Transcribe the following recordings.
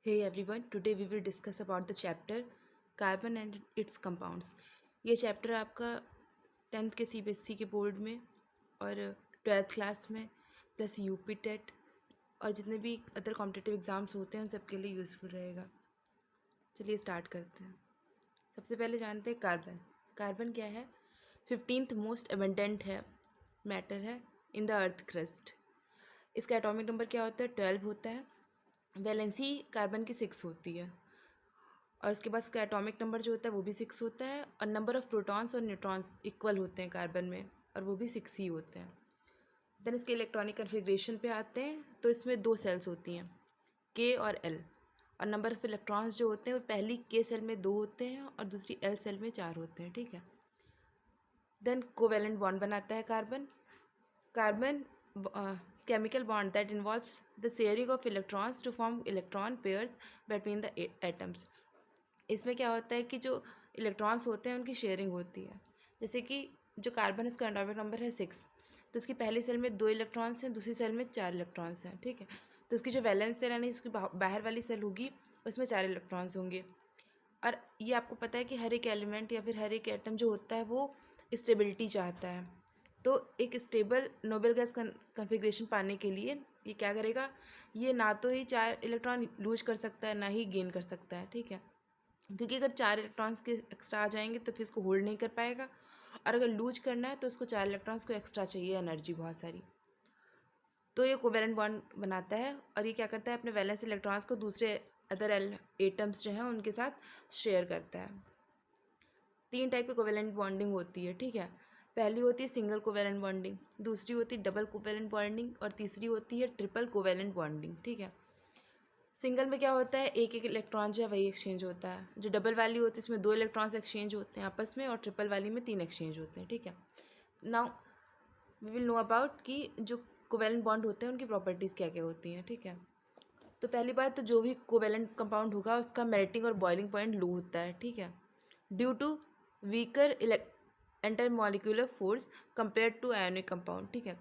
Hey everyone, today we will discuss about the chapter Carbon and its compounds. ये chapter आपका 10th के CBSE के board में और 12th क्लास में प्लस यूपी टेट और जितने भी अदर कॉम्पिटिटिव एग्ज़ाम्स होते हैं उन सब के लिए यूज़फुल रहेगा। चलिए स्टार्ट करते हैं। सबसे पहले जानते हैं कार्बन। कार्बन क्या है? 15th मोस्ट एबंडेंट है मैटर है इन द अर्थ क्रस्ट। इसका एटॉमिक नंबर क्या होता है? 12 होता है। वैलेंसी कार्बन की 6 होती है और उसके बाद इसका एटॉमिक नंबर जो होता है वो भी 6 होता है और नंबर ऑफ़ प्रोटॉन्स और न्यूट्रॉन्स इक्वल होते हैं कार्बन में और वो भी 6 ही होते हैं। देन इसके इलेक्ट्रॉनिक कन्फिग्रेशन पे आते हैं तो इसमें 2 सेल्स होती हैं, के और एल, और नंबर ऑफ़ इलेक्ट्रॉन्स जो होते हैं वो पहली के सेल में 2 होते हैं और दूसरी एल सेल में 4 होते हैं। ठीक है। देन कोवेलेंट बॉन्ड बनाता है carbon. Carbon chemical bond that involves the sharing of electrons to form electron pairs between the atoms। इसमें क्या होता है कि जो इलेक्ट्रॉन्स होते हैं उनकी शेयरिंग होती है। जैसे कि जो कार्बन है उसका एटॉमिक नंबर है 6, तो उसकी पहली सेल में 2 इलेक्ट्रॉन्स हैं, दूसरी सेल में 4 इलेक्ट्रॉन्स हैं। ठीक है। तो उसकी जो वैलेंस सेल यानी उसकी बाहर वाली सेल होगी उसमें 4 इलेक्ट्रॉन्स होंगे। और ये आपको पता है कि हर एक एलिमेंट या फिर हर एक एटम जो होता है वो स्टेबिलिटी चाहता है। तो एक स्टेबल नोबेल गैस कन्फिग्रेशन पाने के लिए ये क्या करेगा, ये ना तो ही 4 इलेक्ट्रॉन लूज कर सकता है ना ही गेन कर सकता है। ठीक है। क्योंकि अगर 4 इलेक्ट्रॉन्स के एक्स्ट्रा आ जाएंगे तो फिर इसको होल्ड नहीं कर पाएगा, और अगर लूज करना है तो उसको 4 इलेक्ट्रॉन्स को एक्स्ट्रा चाहिए, एनर्जी बहुत सारी। तो ये कोवेलेंट बॉन्ड बनाता है और ये क्या करता है, अपने वैलेंस इलेक्ट्रॉन्स को दूसरे अदर एटम्स जो हैं उनके साथ शेयर करता है। 3 टाइप की कोवेलेंट बॉन्डिंग होती है। ठीक है। पहली होती है सिंगल कोवेलेंट बॉन्डिंग, दूसरी होती है डबल कोवेलेंट बॉन्डिंग और तीसरी होती है ट्रिपल कोवेलेंट बॉन्डिंग। ठीक है। सिंगल में क्या होता है, एक एक इलेक्ट्रॉन जो है वही एक्सचेंज होता है। जो डबल वाली होती है इसमें 2 इलेक्ट्रॉन्स एक्सचेंज होते हैं आपस में, और ट्रिपल वाली में 3 एक्सचेंज होते हैं। ठीक है। Now we will know about कि जो कोवेलेंट बॉन्ड होते हैं उनकी प्रॉपर्टीज़ क्या क्या होती हैं। ठीक है। तो पहली बात, तो जो भी कोवेलेंट कंपाउंड होगा उसका मेल्टिंग और बॉइलिंग पॉइंट लो होता है। ठीक है। Due to weaker intermolecular force compare to ionic compound. ठीक है।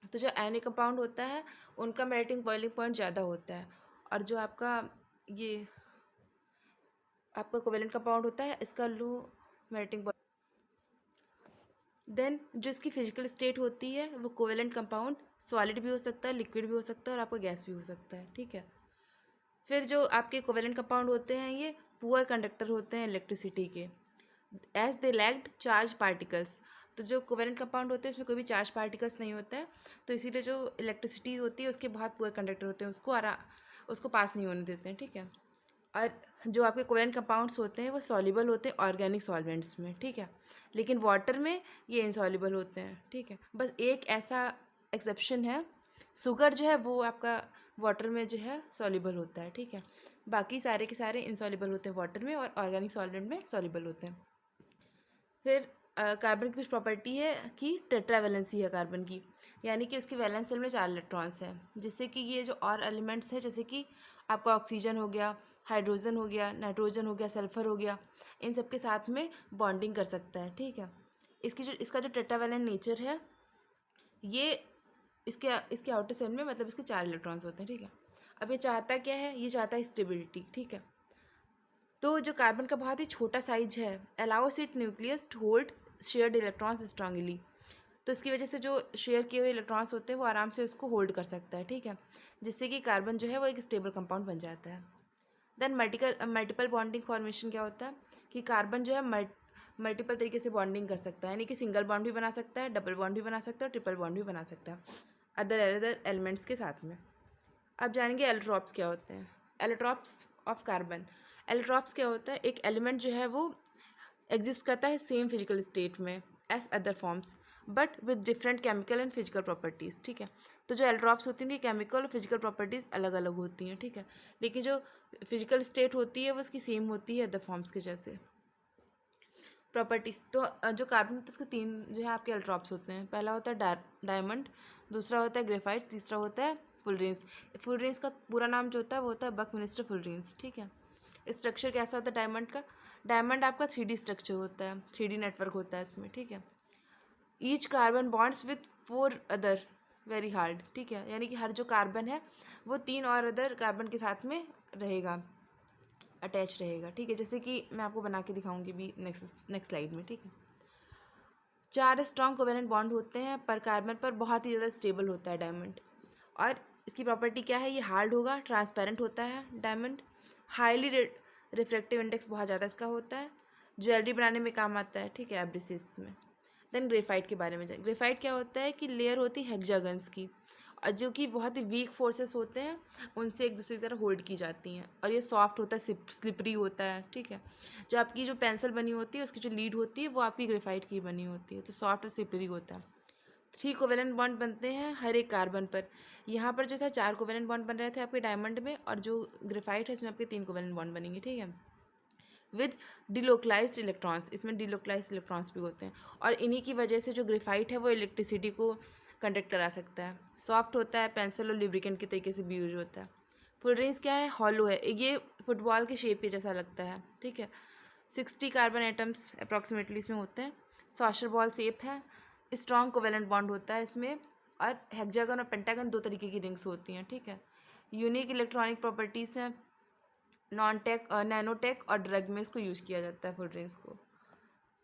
तो जो आयोनिक कंपाउंड होता है उनका मेल्टिंग बॉइलिंग पॉइंट ज़्यादा होता है, और जो ये आपका कोवेलेंट कंपाउंड होता है इसका लो मेल्टिंग पॉइंट। देन जो इसकी फिजिकल स्टेट होती है वो कोवेलेंट कंपाउंड सॉलिड भी हो सकता है, लिक्विड भी हो सकता है और आपका गैस भी हो सकता है। ठीक है। फिर जो आपके कोवेलेंट कंपाउंड होते हैं ये पुअर कंडक्टर होते हैं इलेक्ट्रिसिटी के, as they lacked charge particles. तो जो कोवेलेंट कंपाउंड होते हैं उसमें कोई भी चार्ज पार्टिकल्स नहीं होता है, तो इसीलिए जो इलेक्ट्रिसिटी होती है उसके बहुत पुअर कंडक्टर होते हैं, उसको पास नहीं होने देते हैं। ठीक है। और जो आपके कोवेलेंट कंपाउंड्स होते हैं वो सॉल्युबल होते हैं ऑर्गेनिक सॉल्वेंट्स में। ठीक है। लेकिन वाटर में ये इनसॉल्युबल होते हैं। ठीक है। बस एक ऐसा एक्सेप्शन है, शुगर जो है वो आपका वाटर में जो है सॉल्युबल होता है। ठीक है। बाकी सारे के सारे इनसॉल्युबल होते हैं वाटर में और ऑर्गेनिक सॉल्वेंट में सॉल्युबल होते हैं। फिर कार्बन की कुछ प्रॉपर्टी है कि टेट्रावैलेंसी है कार्बन की, यानी कि उसकी वैलेंस सेल में 4 इलेक्ट्रॉन्स हैं, जिससे कि ये जो और एलिमेंट्स हैं जैसे कि आपका ऑक्सीजन हो गया, हाइड्रोजन हो गया, नाइट्रोजन हो गया, सल्फर हो गया, इन सब के साथ में बॉन्डिंग कर सकता है। ठीक है। इसका जो टेट्रावैलेंट नेचर है ये इसके आउटर सेल में मतलब इसके 4 इलेक्ट्रॉन्स होते हैं। ठीक है। अब ये चाहता क्या है, ये चाहता है स्टेबिलिटी। ठीक है। तो जो कार्बन का बहुत ही छोटा साइज है allows it nucleus to hold shared electrons strongly, तो इसकी वजह से जो शेयर किए हुए इलेक्ट्रॉन्स होते हैं वो आराम से उसको होल्ड कर सकता है। ठीक है। जिससे कि कार्बन जो है वो एक स्टेबल कंपाउंड बन जाता है। देन मल्टीपल बॉन्डिंग फॉर्मेशन क्या होता है कि कार्बन जो है मल्टीपल तरीके से बॉन्डिंग कर सकता है, यानी कि सिंगल बॉन्ड भी बना सकता है, डबल बॉन्ड भी बना सकता है, ट्रिपल बॉन्ड भी बना सकता है अदर एलिमेंट्स के साथ में। अब जानेंगे एलोट्रॉप्स क्या होते हैं। Allotropes of carbon. एलोट्रॉप्स क्या होता है, एक एलिमेंट जो है वो एग्जिस्ट करता है सेम फिजिकल स्टेट में as other forms but with different chemical and physical properties. ठीक है। तो जो एलोट्रॉप्स होती हैं उनकी केमिकल और फिजिकल प्रॉपर्टीज़ अलग अलग होती हैं। ठीक है। लेकिन जो फिजिकल स्टेट होती है वो उसकी सेम होती है अदर फॉर्म्स के जैसे प्रॉपर्टीज़। तो जो कार्बन होता है उसके 3 जो है आपके एलोट्रॉप्स होते हैं। पहला होता है डायमंड, दूसरा होता है ग्रेफाइट, तीसरा होता है फुलरेंस। फुलरेंस का पूरा नाम जो होता है वो होता है बकमिनिस्टर फुलरेंस। ठीक है। स्ट्रक्चर कैसा होता है डायमंड का, डायमंड आपका 3D स्ट्रक्चर होता है, 3D नेटवर्क होता है इसमें। ठीक है। Each carbon bonds with 4 other very hard. ठीक है। यानी कि हर जो कार्बन है वो 3 और अदर कार्बन के साथ में रहेगा, अटैच रहेगा, ठीक है। जैसे कि मैं आपको बना के दिखाऊंगी भी नेक्स्ट स्लाइड में, ठीक है। 4 स्ट्रॉन्ग कोवेलेंट बॉन्ड होते हैं पर कार्बन पर, बहुत ही ज़्यादा स्टेबल होता है डायमंड। और इसकी प्रॉपर्टी क्या है, ये हार्ड होगा, ट्रांसपेरेंट होता है डायमंड, हाईली रिफ्रैक्टिव इंडेक्स बहुत ज़्यादा इसका होता है, ज्वेलरी बनाने में काम आता है, ठीक है, एब्रेसिव्स में। देन ग्रेफाइट के बारे में जाए। ग्रेफाइट क्या होता है कि लेयर होती है हेक्सागन्स की, और जो कि बहुत ही वीक फोर्सेस होते हैं उनसे एक दूसरी तरह होल्ड की जाती हैं, और ये सॉफ्ट होता है, स्लिपरी होता है, ठीक है। जो आपकी जो पेंसिल बनी होती है उसकी जो लीड होती है वो आपकी ग्रेफाइट की बनी होती है, तो सॉफ्ट और स्लिपरी होता है। 3 कोवेलेंट बॉन्ड बनते हैं हर एक कार्बन पर। यहाँ पर जो था 4 कोवेलेंट बॉन्ड बन रहे थे आपके डायमंड में, और जो ग्रेफाइट है इसमें आपके 3 कोवेलेंट बॉन्ड बनेंगे, ठीक है, विद डिलोकलाइज्ड इलेक्ट्रॉन्स। इसमें डिलोकलाइज्ड इलेक्ट्रॉन्स भी होते हैं, और इन्हीं की वजह से जो ग्रेफाइट है वो इलेक्ट्रिसिटी को कंडक्ट करा सकता है। सॉफ्ट होता है, पेंसिल और लुब्रिकेंट के तरीके से भी यूज होता है। फुलरेंस क्या है, हॉलो है, ये फुटबॉल के शेप के जैसा लगता है, ठीक है। 60 कार्बन एटम्स अप्रॉक्सीमेटली इसमें होते हैं। सॉशर बॉल शेप है, स्ट्रॉन्ग कोवेलेंट बॉन्ड होता है इसमें, और हेक्सागन और पेंटागन 2 तरीके की रिंग्स होती हैं, ठीक है। यूनिक इलेक्ट्रॉनिक प्रॉपर्टीज़ हैं, नैनोटेक और ड्रग में इसको यूज़ किया जाता है फुलरेंस को।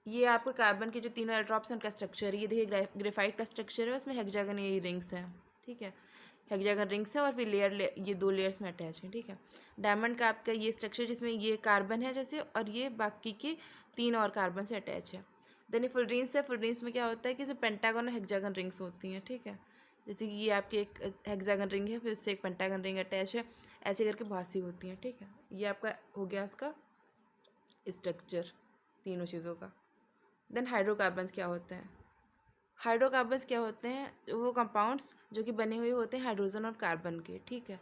ये आपको कार्बन के जो तीनों एल्ट्रॉप्स हैं उनका स्ट्रक्चर है, ये देखिए ग्रेफाइट का स्ट्रक्चर है, उसमें हेक्सागन ये रिंग्स हैं, ठीक है, हेक्सागन रिंग्स है, और फिर ये 2 लेयर्स में अटैच है, ठीक है। डायमंड का आपका ये स्ट्रक्चर जिसमें ये कार्बन है जैसे, और ये बाकी के 3 और कार्बन से अटैच है। देन फुलरेंस है, फुलरेंस में क्या होता है कि इसमें पेंटागन और हेक्सागन रिंग्स होती हैं, ठीक है। जैसे कि ये आपकी एक हेक्सागन रिंग है, फिर उससे एक पेंटागन रिंग अटैच है, ऐसे करके बहुत सी होती हैं, ठीक है। ये आपका हो गया इसका स्ट्रक्चर तीनों चीज़ों का। देन हाइड्रोकार्बन्स क्या होते हैं, हाइड्रोकार्बन्स क्या होते हैं, वो कंपाउंड्स जो कि बने हुए होते हैं हाइड्रोजन और कार्बन के, ठीक है।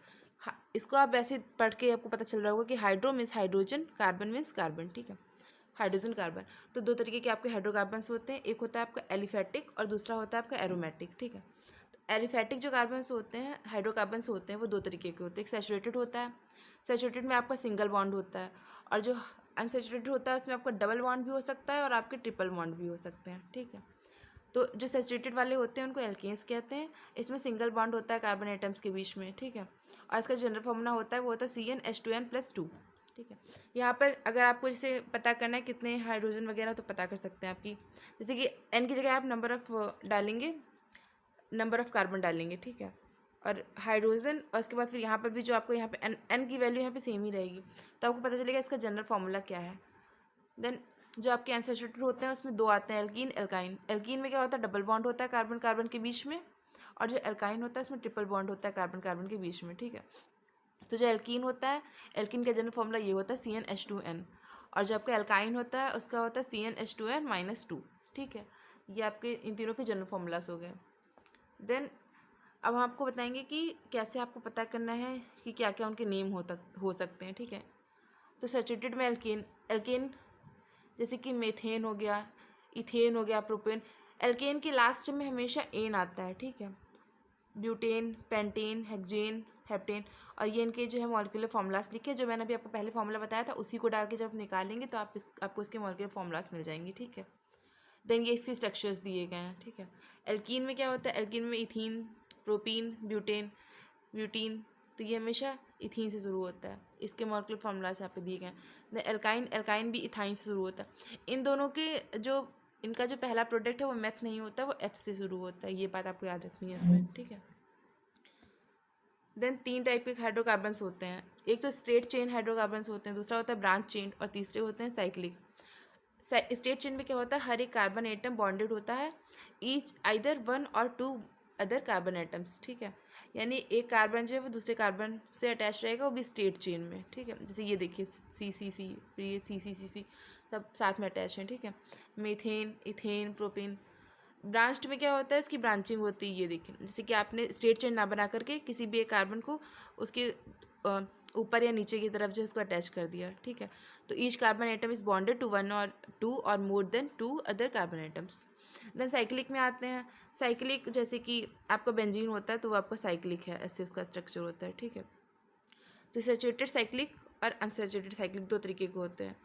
इसको आप ऐसे पढ़ के आपको पता चल रहा होगा कि hydro means hydrogen, carbon means carbon, ठीक है, हाइड्रोजन कार्बन। तो 2 तरीके के आपके हाइड्रोकार्बन्स होते हैं, एक होता है आपका एलिफेटिक और दूसरा होता है आपका एरोमेटिक, ठीक है। तो एलिफेटिक जो कार्बन्स होते हैं, हाइड्रोकार्बन्स होते हैं, वो 2 तरीके के होते हैं। एक सैचुरेटेड होता है, सैचुरेटेड में आपका सिंगल बॉन्ड होता है, और जो अनसैचुरेटेड होता है उसमें आपका डबल बॉन्ड भी हो सकता है और आपके ट्रिपल बॉन्ड भी हो सकते हैं, ठीक है। तो जो सैचुरेटेड वाले होते हैं उनको एल्केन्स कहते हैं, इसमें सिंगल बॉन्ड होता है कार्बन एटम्स के बीच में, ठीक है। और इसका जनरल फॉर्मूला होता है वो होता है CnH2n+2, ठीक है। यहाँ पर अगर आपको जैसे पता करना है कितने हाइड्रोजन वगैरह तो पता कर सकते हैं आपकी, जैसे कि n की जगह आप नंबर ऑफ डालेंगे, नंबर ऑफ कार्बन डालेंगे, ठीक है, और हाइड्रोजन, और उसके बाद फिर यहाँ पर भी जो आपको यहाँ पे n की वैल्यू यहाँ पे सेम ही रहेगी, तो आपको पता चलेगा इसका जनरल फार्मूला क्या है। देन जो आपके अनसैचुरेटेड होते हैं उसमें 2 आते हैं, एल्कीन, एल्काइन। एल्कीन में क्या होता है, डबल बॉन्ड होता है कार्बन कार्बन के बीच में, और जो एल्काइन होता है उसमें ट्रिपल बॉन्ड होता है कार्बन कार्बन के बीच में, ठीक है। तो जो एल्कीन होता है, एल्कीन का जनरल फॉर्मूला ये होता है CnH2n, और जो आपका एल्काइन होता है उसका होता है CnH2n-2, ठीक है। ये आपके इन तीनों के जनरल फार्मूलास हो गए। देन अब हम आपको बताएंगे कि कैसे आपको पता करना है कि क्या क्या उनके नेम हो सकते हैं, ठीक है। तो सैचुरेटेड में एल्केन, एल्केन जैसे कि मेथेन हो गया, इथेन हो गया, प्रोपेन। एल्केन के लास्ट में हमेशा एन आता है, ठीक है। ब्यूटेन, पेंटेन, हेक्सेन, हेप्टेन, और ये इनके जो है मॉलिक्यूलर फार्मूलास लिखे, जो मैंने अभी आपको पहले फार्मूला बताया था उसी को डाल के जब निकालेंगे तो आपको इसके मॉलिक्यूलर फार्मूलास मिल जाएंगे, ठीक है। देन ये इसके स्ट्रक्चर्स दिए गए हैं, ठीक है। एल्कीन में क्या होता है, एल्कीन में इथीन, प्रोपीन, ब्यूटीन, तो ये हमेशा इथीन से शुरू होता है, इसके मॉलिक्यूलर फार्मूलास यहाँ पे दिए गए हैं। देन एल्काइन, एल्काइन भी इथाइन से शुरू होता है। इन दोनों के जो इनका जो पहला प्रोडक्ट है वो मेथ नहीं होता, वो एच से शुरू होता है, ये बात आपको याद रखनी है इसमें, ठीक है। देन 3 टाइप के हाइड्रोकार्बन्स होते हैं, एक तो स्ट्रेट चेन हाइड्रोकार्बन्स होते हैं, दूसरा होता है ब्रांच चेन, और तीसरे होते हैं साइक्लिक। स्ट्रेट चेन में क्या होता है, हर एक कार्बन एटम बॉन्डेड होता है ईच आइदर 1 और 2 अदर कार्बन एटम्स, ठीक है। यानी एक कार्बन जो है वो दूसरे कार्बन से अटैच रहेगा, वो भी स्ट्रेट चेन में, ठीक है। जैसे ये देखिए CCC, फिर ये CCCC, सब साथ में अटैच हैं, ठीक है। Methane, ethane, propane. ब्रांच्ड में क्या होता है, इसकी ब्रांचिंग होती है, ये देखिए जैसे कि आपने स्ट्रेट चेन ना बना करके किसी भी एक कार्बन को उसके ऊपर या नीचे की तरफ जो उसको अटैच कर दिया, ठीक है। तो each carbon atom is bonded to 1 और 2 और more than 2 other carbon atoms. Then cyclic में आते हैं, साइक्लिक जैसे कि आपका बेंजीन होता है तो वो आपका साइक्लिक है, ऐसे उसका स्ट्रक्चर होता है, ठीक है। तो सैचुरेटेड साइक्लिक और अनसैचुरेटेड साइक्लिक 2 तरीके के होते हैं।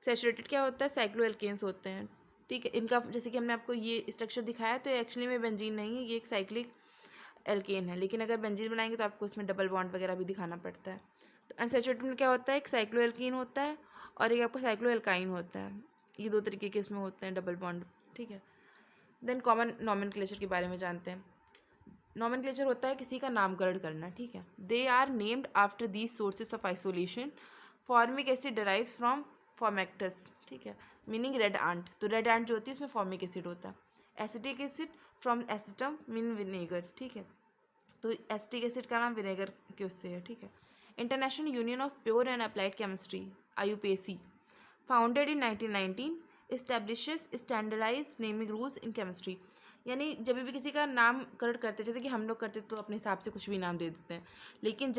सैचुरेटेड क्या होता है, साइक्लोएल्केन्स होते हैं, ठीक है। इनका जैसे कि हमने आपको ये स्ट्रक्चर दिखाया तो एक्चुअली में बेंजीन नहीं है, ये एक साइक्लिक एल्केन है, लेकिन अगर बेंजीन बनाएंगे तो आपको उसमें डबल बॉन्ड वगैरह भी दिखाना पड़ता है। तो अनसैचुरेटेड में क्या होता है, एक साइक्लोएल्कीन होता है और एक आपका साइक्लोएल्काइन होता है। ये दो तरीके के इसमें होते हैं डबल बॉन्ड, ठीक है। देन कॉमन नॉमेनक्लेचर के बारे में जानते हैं। नॉमेनक्लेचर होता है किसी का नामकरण करना, ठीक है। They are named after these sources of isolation. Formic acid derives from formicus, ठीक है, मीनिंग रेड आंट। तो रेड आंट जो होती है उसमें फॉर्मिक एसिड होता है। Acetic acid from acetum mean vinegar, ठीक है। तो एसिटिक एसिड का नाम विनेगर के उससे है, ठीक है। International union of pure and applied chemistry IUPAC founded in 1919 establishes standardize naming rules in chemistry. यानी जब भी किसी का नामकरण करते हैं, जैसे कि हम लोग करते तो अपने हिसाब से कुछ भी नाम दे देते हैं, लेकिन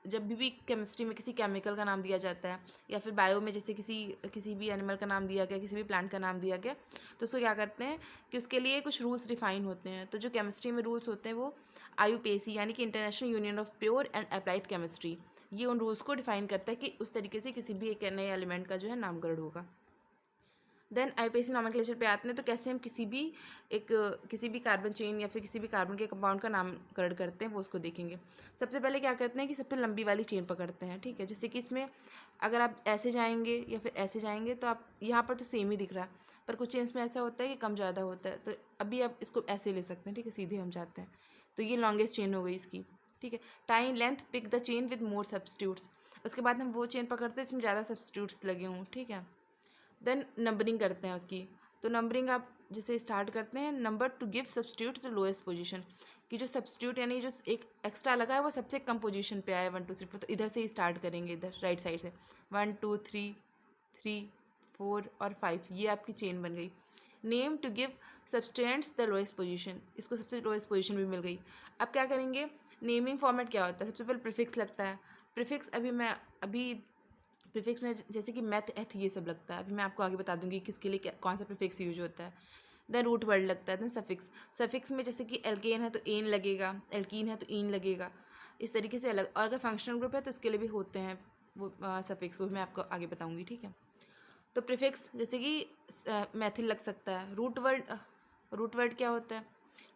जब भी केमिस्ट्री में किसी केमिकल का नाम दिया जाता है या फिर बायो में जैसे किसी भी एनिमल का नाम दिया गया, किसी भी प्लांट का नाम दिया गया, तो उसको क्या करते हैं कि उसके लिए कुछ रूल्स डिफाइन होते हैं। तो जो केमिस्ट्री में रूल्स होते हैं वो IUPAC यानी कि international union of pure and applied chemistry, ये उन रूल्स को डिफाइन करता है कि उस तरीके से किसी भी एक नए एलिमेंट का जो है नामकरण होगा। देन IUPAC नॉमेनक्लेचर पे आते हैं, तो कैसे हम किसी भी कार्बन चेन या फिर किसी भी कार्बन के कंपाउंड का नामकरण करते हैं वो उसको देखेंगे। सबसे पहले क्या करते हैं कि सबसे लंबी वाली चेन पकड़ते हैं, ठीक है। जैसे कि इसमें अगर आप ऐसे जाएंगे या फिर ऐसे जाएंगे तो आप यहाँ पर तो सेम ही दिख रहा है, पर कुछ चेन्स में ऐसा होता है कि कम ज़्यादा होता है। तो अभी आप इसको ऐसे ले सकते हैं, ठीक है, सीधे हम जाते हैं। तो ये लॉन्गेस्ट चेन हो गई इसकी, ठीक है। Time length pick the chain with more substitutes. उसके बाद हम वो चेन पकड़ते हैं जिसमें ज़्यादा सब्स्टिट्यूट्स लगे हों, ठीक है। देन नंबरिंग करते हैं उसकी। तो नंबरिंग आप जैसे स्टार्ट करते हैं, number two give substitute the lowest position, कि जो सब्स्टिट्यूट यानी जो एक एक्स्ट्रा लगा है वो सबसे कम पोजीशन पे आया 1 2 3 4। तो इधर से ही स्टार्ट करेंगे, इधर राइट साइड से 1 2 3 3 4 और 5, ये आपकी चेन बन गई। Name to give substituents the lowest position, इसको सबसे लोएस्ट पोजीशन भी मिल गई। अब क्या करेंगे, नेमिंग फॉर्मेट क्या होता है, सबसे पहले प्रीफिक्स लगता है। प्रीफिक्स अभी प्रीफिक्स में जैसे कि मैथ एथ ये सब लगता है, अभी मैं आपको आगे बता दूंगी किसके लिए कौन सा प्रीफिक्स यूज होता है। देन रूट वर्ड लगता है। देन सफिक्स, सफिक्स में जैसे कि एल्केन है तो एन लगेगा, एल्कीन है तो ईन लगेगा, इस तरीके से अलग। और अगर फंक्शनल ग्रुप है तो इसके लिए भी होते हैं वो सफिक्स, वो मैं आपको आगे बताऊँगी, ठीक है। तो प्रीफिक्स जैसे कि मैथिल लग सकता है। रूट वर्ड क्या होता है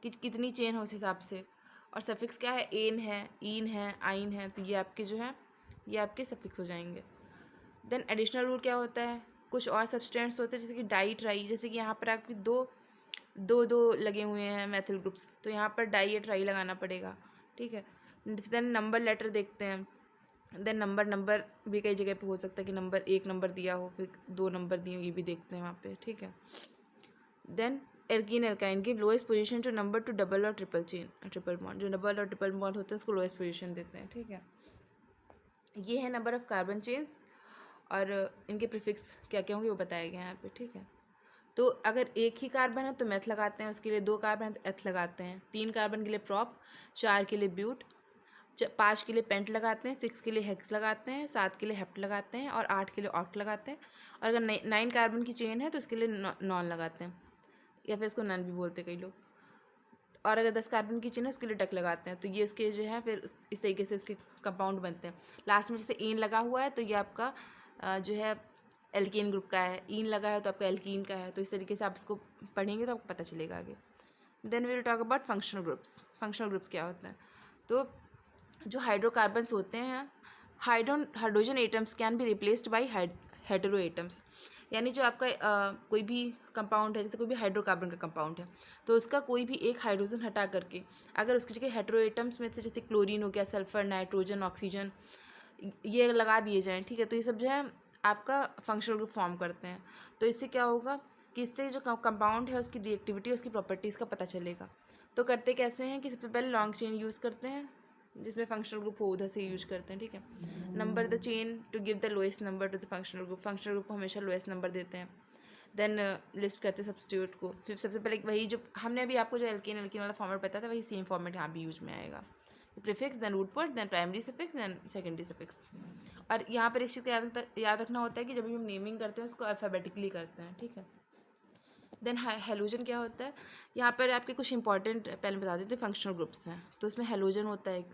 कि कितनी चेन हो उस हिसाब से। और सफिक्स क्या है, एन है, ईन है, आइन है, तो ये आपके जो है ये आपके सफिक्स हो जाएंगे। देन एडिशनल रूल क्या होता है, कुछ और सब्सटेंट्स होते हैं जैसे कि डाई ट्राई, जैसे कि यहाँ पर आपके दो लगे हुए हैं मैथिल ग्रुप्स, तो यहाँ पर डाई या ट्राई लगाना पड़ेगा, ठीक है। देन नंबर लेटर देखते हैं। देन नंबर भी कई जगह पे हो सकता है कि नंबर 1 नंबर दिया हो, फिर 2 नंबर दिए हो, ये भी देखते हैं वहाँ पे, ठीक है। Then alkene alkyne give lowest position to number to double और ट्रिपल बॉन्ड, जो डबल और ट्रिपल बॉन्ड होते हैं उसको लोएस्ट पोजीशन देते हैं, ठीक है। ये है नंबर ऑफ कार्बन चेन्स और इनके प्रीफिक्स क्या क्या होंगे वो बताया गया है यहाँ पे, ठीक है। तो अगर एक ही कार्बन है तो मैथ लगाते हैं, उसके लिए 2 कार्बन है तो एथ लगाते हैं, 3 कार्बन के लिए प्रॉप, 4 के लिए ब्यूट, 5 के लिए पेंट लगाते हैं, 6 के लिए हेक्स लगाते हैं, 7 के लिए हेप्ट लगाते हैं और 8 के लिए ऑक्ट लगाते हैं। और अगर 9 कार्बन की चेन है तो इसके लिए नॉन लगाते हैं, या फिर इसको नन भी बोलते हैं कई लोग। और अगर 10 कार्बन की चेन है उसके लिए डक लगाते हैं। तो ये उसके जो है फिर इस तरीके से उसके कंपाउंड बनते हैं। लास्ट में जैसे एन लगा हुआ है तो ये आपका जो है एल्कीन ग्रुप का है, ईन लगा है तो आपका एल्कीन का है। तो इस तरीके से आप इसको पढ़ेंगे तो आपको पता चलेगा आगे। Then we will talk about functional groups. Functional groups क्या होते हैं, तो जो हाइड्रोकार्बन्स होते हैं, hydrogen atoms can be replaced by hetero atoms. यानी जो आपका कोई भी कंपाउंड है, जैसे कोई भी हाइड्रोकार्बन का कंपाउंड है तो उसका कोई भी एक हाइड्रोजन हटा करके अगर उसकी जगह हेटेरो एटम्स में से जैसे क्लोरीन हो गया, सल्फर, नाइट्रोजन, ऑक्सीजन, ये लगा दिए जाएँ, ठीक है। तो ये सब जो है आपका फंक्शनल ग्रुप फॉर्म करते हैं। तो इससे क्या होगा कि इससे जो कंपाउंड है उसकी रिएक्टिविटी, उसकी प्रॉपर्टीज़ का पता चलेगा। तो करते कैसे हैं कि सबसे पहले लॉन्ग चेन यूज़ करते हैं जिसमें फंक्शनल ग्रुप हो उधर से यूज करते हैं, ठीक है। Number the chain to give the lowest number to the functional group, functional group को हमेशा लोएस्ट नंबर देते हैं। देन लिस्ट करते हैं सब्स्टिट्यूट को। फिर सबसे पहले वही जो हमने अभी आपको जो एल्कीन वाला फॉर्मेट बताया था वही सेम फॉर्मेट यहाँ भी यूज में आएगा। Prefix, then root word, then primary suffix, then secondary suffix. और यहाँ पर एक चीज़ याद रखना होता है कि जब भी हम नेमिंग करते हैं उसको अल्फ़ाबेटिकली करते हैं, ठीक है। देन हेलोजन क्या होता है, यहाँ पर आपके कुछ इंपॉर्टेंट पहले बता देते हैं फंक्शनल ग्रुप्स हैं। तो उसमें हेलोजन होता है एक,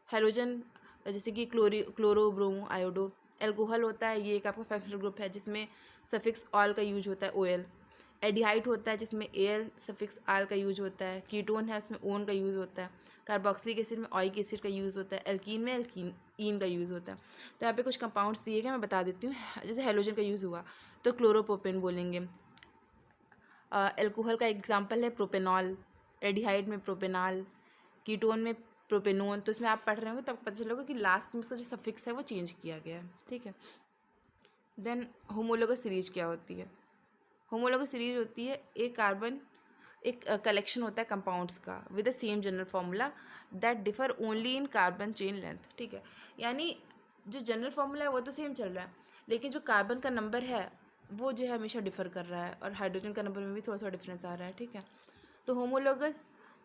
हेलोजन जैसे कि क्लोरो, ब्रोमो, आयोडो। एल्कोहल होता है, ये एक आपका फंक्शनल ग्रुप है जिसमें सफिक्स ऑल का यूज होता है, OL। एडिहाइड होता है जिसमें एयर सफिक्स आल का यूज होता है। कीटोन है उसमें ओन का यूज़ होता है। कार्बोक्सिलिक एसिड में ऑइक एसिड का यूज़ होता है। एल्कीन में एल्कीन का यूज़ होता है। तो यहाँ पे कुछ कंपाउंड्स दिए गए, मैं बता देती हूँ। जैसे हेलोजन का यूज़ हुआ तो क्लोरोप्रोपेन बोलेंगे। एल्कोहल का एग्जाम्पल है प्रोपेनॉल। एडिहाइड में प्रोपेनॉल। कीटोन में प्रोपेनोन। तो इसमें आप पढ़ रहे होंगे तो आपको पता चलेगा कि लास्ट में इसका जो सफिक्स है वो चेंज किया गया है, ठीक है। देन होमोलोगस सीरीज क्या होती है? होमोलोगस सीरीज होती है एक कलेक्शन होता है कंपाउंड्स का with the same general formula that differ only in carbon chain length, ठीक है। यानी जो जनरल फार्मूला है वो तो सेम चल रहा है, लेकिन जो कार्बन का नंबर है वो जो है हमेशा डिफर कर रहा है, और हाइड्रोजन का नंबर में भी थोड़ा थोड़ा डिफरेंस आ रहा है, ठीक है। तो homologous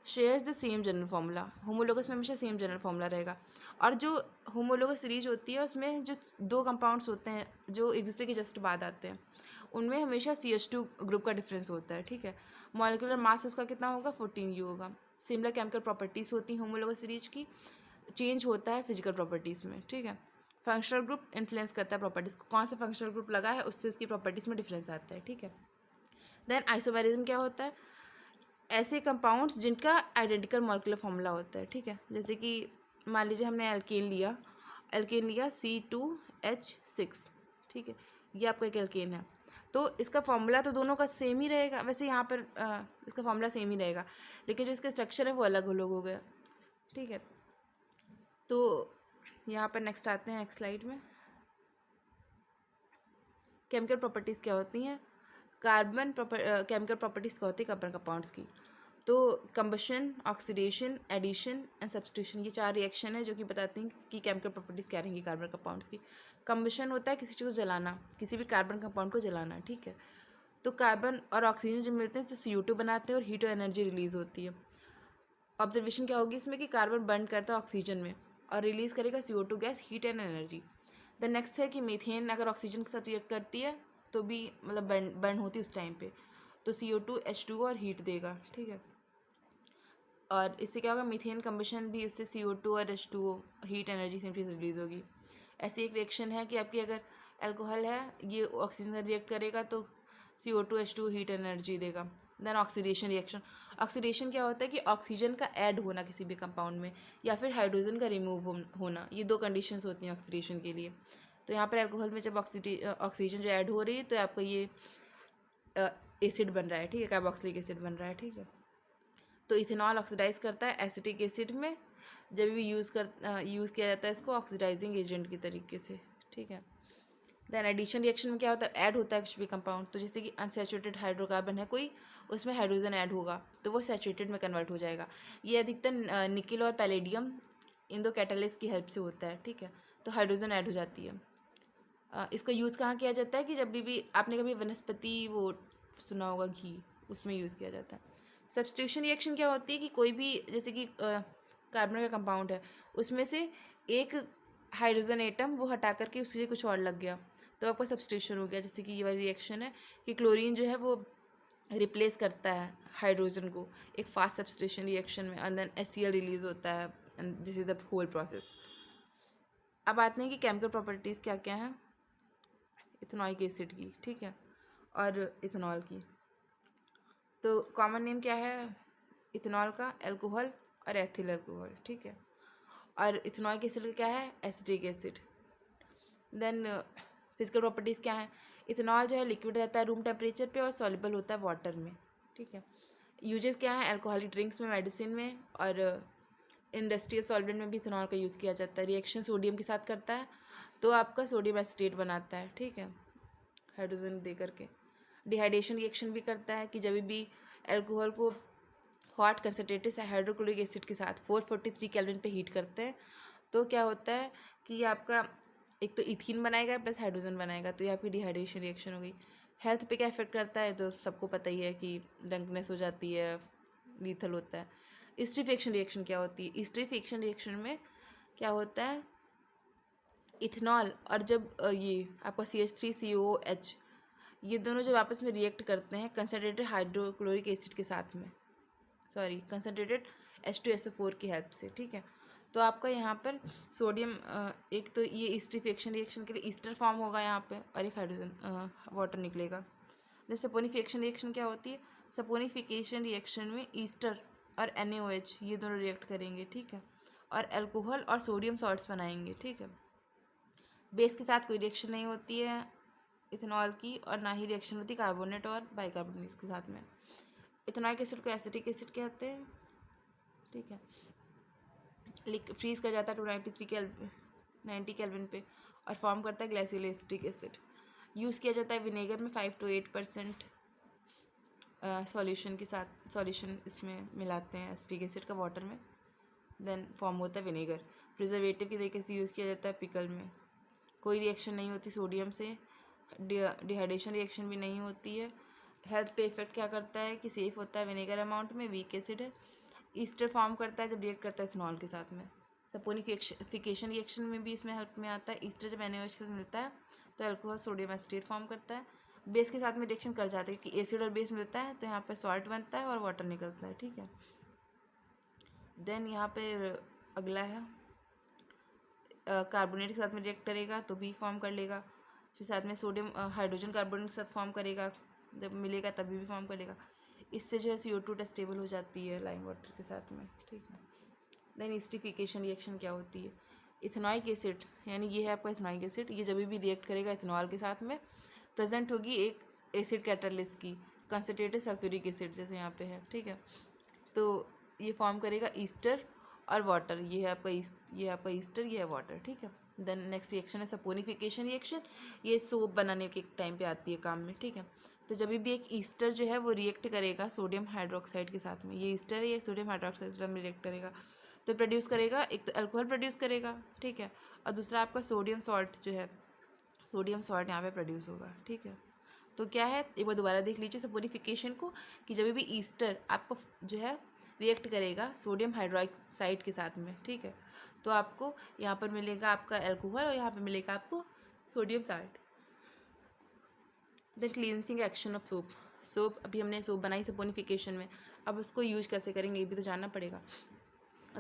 shares the same general formula. Homologous में हमेशा सेम जनरल फार्मूला रहेगा। और जो होमोलोगस सीरीज होती है उसमें जो दो कंपाउंड्स होते हैं जो एक दूसरे के जस्ट बाद आते हैं, उनमें हमेशा CH2 ग्रुप का डिफरेंस होता है, ठीक है। मॉलिक्यूलर मास उसका कितना होगा? 14U होगा। सिमिलर केमिकल प्रॉपर्टीज़ होती हैं होमोलोगस सीरीज की। चेंज होता है फिजिकल प्रॉपर्टीज़ में, ठीक है। फंक्शनल ग्रुप इन्फ्लुएंस करता है प्रॉपर्टीज़ को। कौन सा फंक्शनल ग्रुप लगा है उससे उसकी प्रॉपर्टीज़ में डिफरेंस आता है, ठीक है। देन आइसोमेरिज्म क्या होता है? ऐसे कंपाउंड्स जिनका आइडेंटिकल मॉलिक्यूलर फॉर्मूला होता है, ठीक है। जैसे कि मान लीजिए हमने एल्केन लिया C2H6, ठीक है। ये आपका एक एल्केन है, तो इसका फॉर्मूला तो दोनों का सेम ही रहेगा। वैसे यहाँ पर इसका फॉर्मूला सेम ही रहेगा, लेकिन जो इसका स्ट्रक्चर है वो अलग अलग हो गया, ठीक है। तो यहाँ पर नेक्स्ट आते हैं नेक्स्ट स्लाइड में। केमिकल प्रॉपर्टीज़ क्या होती हैं? केमिकल प्रॉपर्टीज़ क्या होती है कार्बन कंपाउंड्स की? तो combustion, oxidation, addition and substitution, ये 4 रिएक्शन है जो कि बताती हैं कि केमिकल प्रॉपर्टीज़ क्या रहेंगी कार्बन कंपाउंड्स की। कंबशन होता है किसी चीज़ को जलाना, किसी भी कार्बन कंपाउंड को जलाना, ठीक है। तो कार्बन और ऑक्सीजन जब मिलते हैं तो CO2 बनाते हैं और हीट और एनर्जी रिलीज़ होती है। ऑब्जर्वेशन क्या होगी इसमें कि कार्बन बर्न करता है ऑक्सीजन में और रिलीज़ करेगा CO2 gas, heat and energy. The next है कि मीथेन अगर ऑक्सीजन के साथ रिएक्ट करती है तो भी मतलब बर्न होती है उस टाइम पे, तो CO2 H2O और हीट देगा, ठीक है। और इससे क्या होगा? मीथेन कम्बशन भी, उससे CO2 और H2O हीट एनर्जी सेम चीज़ रिलीज़ होगी। ऐसी एक रिएक्शन है कि आपकी अगर अल्कोहल है ये ऑक्सीजन से रिएक्ट करेगा तो CO2 H2O हीट एनर्जी देगा। Then oxidation reaction. ऑक्सीडेशन क्या होता है कि ऑक्सीजन का ऐड होना किसी भी कंपाउंड में या फिर हाइड्रोजन का रिमूव होना, ये 2 कंडीशंस होती हैं ऑक्सीडेशन के लिए। तो यहाँ पर अल्कोहल में जब ऑक्सीजन जो ऐड हो रही है तो आपका ये एसिड बन रहा है, ठीक है, कार्बोक्सिलिक एसिड बन रहा है, ठीक है। तो इथेनॉल ऑक्सीडाइज करता है एसिटिक एसिड में, जब भी यूज़ किया जाता है इसको ऑक्सीडाइजिंग एजेंट की तरीके से, ठीक है। देन एडिशन रिएक्शन में क्या होता है? ऐड होता है कुछ भी कंपाउंड, तो जैसे कि अनसैचुरेटेड हाइड्रोकार्बन है कोई, उसमें हाइड्रोजन ऐड होगा तो वो सैचुरेटेड में कन्वर्ट हो जाएगा। ये अधिकतर निकिल और पैलेडियम इन दो कैटालिस्ट की हेल्प से होता है, ठीक है। तो हाइड्रोजन ऐड हो जाती है। इसका यूज़ कहाँ किया जाता है कि जब भी आपने कभी वनस्पति वो सुना होगा घी, उसमें यूज़ किया जाता है। सब्स्टिट्यूशन रिएक्शन क्या होती है कि कोई भी जैसे कि कार्बन का कंपाउंड है उसमें से एक हाइड्रोजन एटम वो हटा करके उससे कुछ और लग गया तो आपका सब्स्टिट्यूशन हो गया। जैसे कि ये वाली रिएक्शन है कि क्लोरीन जो है वो रिप्लेस करता है हाइड्रोजन को एक फास्ट सब्स्टिट्यूशन रिएक्शन में, एंड देन HCl रिलीज होता है, and this is the whole process. अब आते हैं कि केमिकल प्रॉपर्टीज़ क्या क्या हैं इथेनॉइक एसिड की, ठीक है, और इथेनॉल की। तो कॉमन नेम क्या है इथेनॉल का? अल्कोहल और एथिल अल्कोहल, ठीक है। और इथेनॉइक एसिड का क्या है? Acetic acid. Then physical properties क्या है? इथेनॉल जो है लिक्विड रहता है रूम टेम्परेचर पे और सॉल्युबल होता है वाटर में, ठीक है। यूजेस क्या है? अल्कोहलिक ड्रिंक्स में, मेडिसिन में और इंडस्ट्रियल सॉल्वेंट में भी इथेनॉल का यूज़ किया जाता है। रिएक्शन सोडियम के साथ करता है तो आपका सोडियम एसिटेट बनाता है, ठीक है, हाइड्रोजन दे करके। डिहाइड्रेशन रिएक्शन भी करता है कि जब भी अल्कोहल को हॉट कंसनट्रेटेड हाइड्रोक्लोरिक एसिड के साथ 443 केल्विन पे हीट करते हैं तो क्या होता है कि ये आपका एक तो इथीन बनाएगा प्लस हाइड्रोजन बनाएगा, तो ये आपकी डिहाइड्रेशन रिएक्शन हो गई। हेल्थ पे क्या इफेक्ट करता है तो सबको पता ही है कि डंकनेस हो जाती है, लीथल होता है। स्टीरिफिकेशन रिएक्शन क्या होती है? स्टीरिफिकेशन रिएक्शन में क्या होता है इथेनॉल और जब ये आपका CH3COOH ये दोनों जब आपस में रिएक्ट करते हैं कंसनट्रेटेड हाइड्रोक्लोरिक एसिड के साथ में, सॉरी कंसनट्रेटेड H2SO4 की हेल्प से, ठीक है। तो आपका यहाँ पर सोडियम एक तो ये स्टीरिफिकेशन रिएक्शन के लिए ईस्टर फॉर्म होगा यहाँ पे और एक हाइड्रोजन वाटर निकलेगा। सपोनिफिकेशन रिएक्शन क्या होती है? सपोनिफिकेशन रिएक्शन में ईस्टर और NaOH ये दोनों रिएक्ट करेंगे, ठीक है, और अल्कोहल और सोडियम सॉल्ट्स बनाएंगे, ठीक है। बेस के साथ कोई रिएक्शन नहीं होती है इथेनॉल की, और ना ही रिएक्शन होती कार्बोनेट और बाइकार्बोनेट के साथ में। इथेनॉइक एसिड को एसिटिक एसिड कहते हैं, ठीक है। फ्रीज कर जाता है 293 केल्विन पे और फॉर्म करता है ग्लाइसिल एसिटिक एसिड। यूज़ किया जाता है विनेगर में 5 to 8% सॉल्यूशन के साथ, सॉल्यूशन इसमें मिलाते हैं एसिटिक एसिड का वाटर में, देन फॉर्म होता है विनेगर। प्रिजर्वेटिव की तरीके से यूज़ किया जाता है पिकल में। कोई रिएक्शन नहीं होती सोडियम से, डिहाइड्रेशन रिएक्शन भी नहीं होती है। हेल्थ पे इफेक्ट क्या करता है कि सेफ होता है विनेगर अमाउंट में, वीक एसिड है। ईस्टर फॉर्म करता है जब रिएक्ट करता है इथेनॉल के साथ में। सपोनिफिकेशन रिएक्शन में भी इसमें हेल्प में आता है। ईस्टर जब NaOH के साथ मिलता है तो अल्कोहल सोडियम एसिटेट फॉर्म करता है। बेस के साथ में रिएक्शन कर जाता है क्योंकि एसिड और बेस मिलता है तो यहाँ पर सॉल्ट बनता है और वाटर निकलता है, ठीक है। देन यहाँ पे अगला है कार्बोनेट के साथ में रिएक्ट करेगा तो भी फॉर्म कर लेगा। फिर साथ में सोडियम हाइड्रोजन कार्बोनेट के साथ फॉर्म करेगा, जब मिलेगा तभी भी फॉर्म करेगा। इससे जो है CO2 टेस्टेबल हो जाती है लाइम वाटर के साथ में, ठीक है। देन एसिडिफिकेशन रिएक्शन क्या होती है? इथेनॉइक एसिड, यानी ये है आपका इथेनॉइक एसिड, ये जब भी रिएक्ट करेगा इथेनॉल के साथ में प्रेजेंट होगी एक एसिड कैटालिस्ट की, कंसनट्रेटेड सल्फ्यूरिक एसिड जैसे यहाँ पे है, ठीक है। तो ये फॉर्म करेगा ईस्टर और वाटर, ये है आपका ईस्टर, ये है वाटर, ठीक है। देन नेक्स्ट रिएक्शन है सपोनिफिकेशन रिएक्शन, ये सोप बनाने के टाइम पे आती है काम में, ठीक है। तो जब भी एक ईस्टर जो है वो रिएक्ट करेगा सोडियम हाइड्रोक्साइड के साथ में, ये ईस्टर है, ये सोडियम हाइड्रोक्साइड के साथ में रिएक्ट करेगा तो प्रोड्यूस करेगा, एक तो अल्कोहल प्रोड्यूस करेगा, ठीक है, और दूसरा आपका सोडियम सॉल्ट जो है, सोडियम सॉल्ट यहाँ पे प्रोड्यूस होगा, ठीक है। तो क्या है, एक बार दोबारा देख लीजिए सपोनिफिकेशन को कि जब भी ईस्टर आपको जो है रिएक्ट करेगा सोडियम हाइड्रोक्साइड के साथ में, ठीक है, तो आपको यहाँ पर मिलेगा आपका अल्कोहल और यहाँ पे मिलेगा आपको sodium salt. Then cleansing action of soap अभी हमने सोप बनाई सपोनिफिकेशन में, अब उसको यूज कैसे करेंगे ये भी तो जानना पड़ेगा।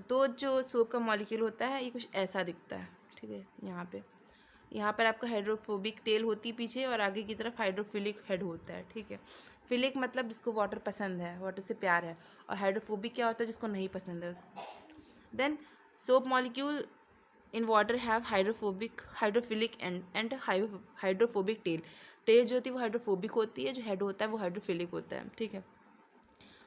तो जो सोप का मॉलिक्यूल होता है ये कुछ ऐसा दिखता है, ठीक है। यहाँ पर आपका हाइड्रोफोबिक टेल होती है पीछे और आगे की तरफ हाइड्रोफिलिक हेड होता है, ठीक है। फिलिक मतलब जिसको वाटर पसंद है, वाटर से प्यार है, और हाइड्रोफोबिक क्या होता है जिसको नहीं पसंद है उसको। Then soap molecule in water have hydrophilic and hydrophobic tail जो होती है वो हाइड्रोफोबिक होती है, जो हेड होता है वो हाइड्रोफिलिक होता है, ठीक है।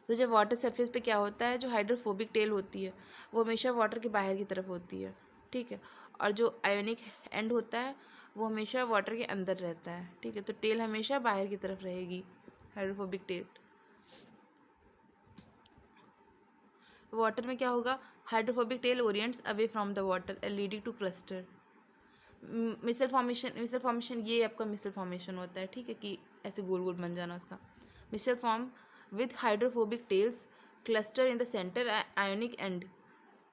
तो जब वाटर सरफेस पे क्या होता है, जो हाइड्रोफोबिक टेल होती है वो हमेशा वाटर के बाहर की तरफ होती है, ठीक है, और जो आयोनिक एंड होता है वो हमेशा वाटर के अंदर रहता है, ठीक है। तो टेल हमेशा बाहर की तरफ रहेगी, हाइड्रोफोबिक टेल। वाटर में क्या होगा, hydrophobic tail orients away from the water and leading to cluster micelle formation ये आपका मिसल फॉर्मेशन होता है, ठीक है, कि ऐसे गोल गोल बन जाना उसका। Micelle form with hydrophobic tails, cluster in the centre, ionic and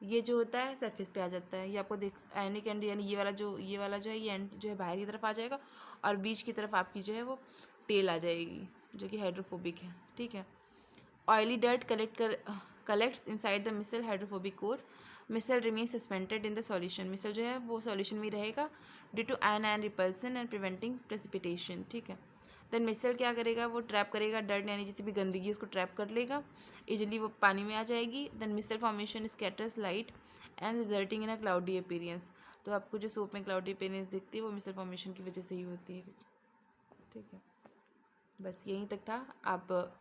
ये जो होता है सरफेस पे आ जाता है, ये आपको देख आयोनिक एंड यानी ये वाला जो है ये एंड जो है बाहर की तरफ आ जाएगा और बीच की तरफ आपकी जो है वो टेल आ जाएगी जो कि हाइड्रोफोबिक है, ठीक है। Oily dirt collects inside the micelle hydrophobic core, micelle remain suspended in the solution, micelle जो है वो सॉल्यूशन में रहेगा due to ion repulsion and preventing precipitation, ठीक है। देन मिसल क्या करेगा, वो ट्रैप करेगा डर्ट यानी जितनी भी गंदगी उसको ट्रैप कर लेगा, इजीली वो पानी में आ जाएगी। Then micelle formation scatters light and resulting in a cloudy appearance, तो आपको जो सोप में क्लाउडी अपीयरेंस दिखती है वो मिसल फॉर्मेशन की वजह से ही होती है, ठीक है। बस यहीं तक था, आप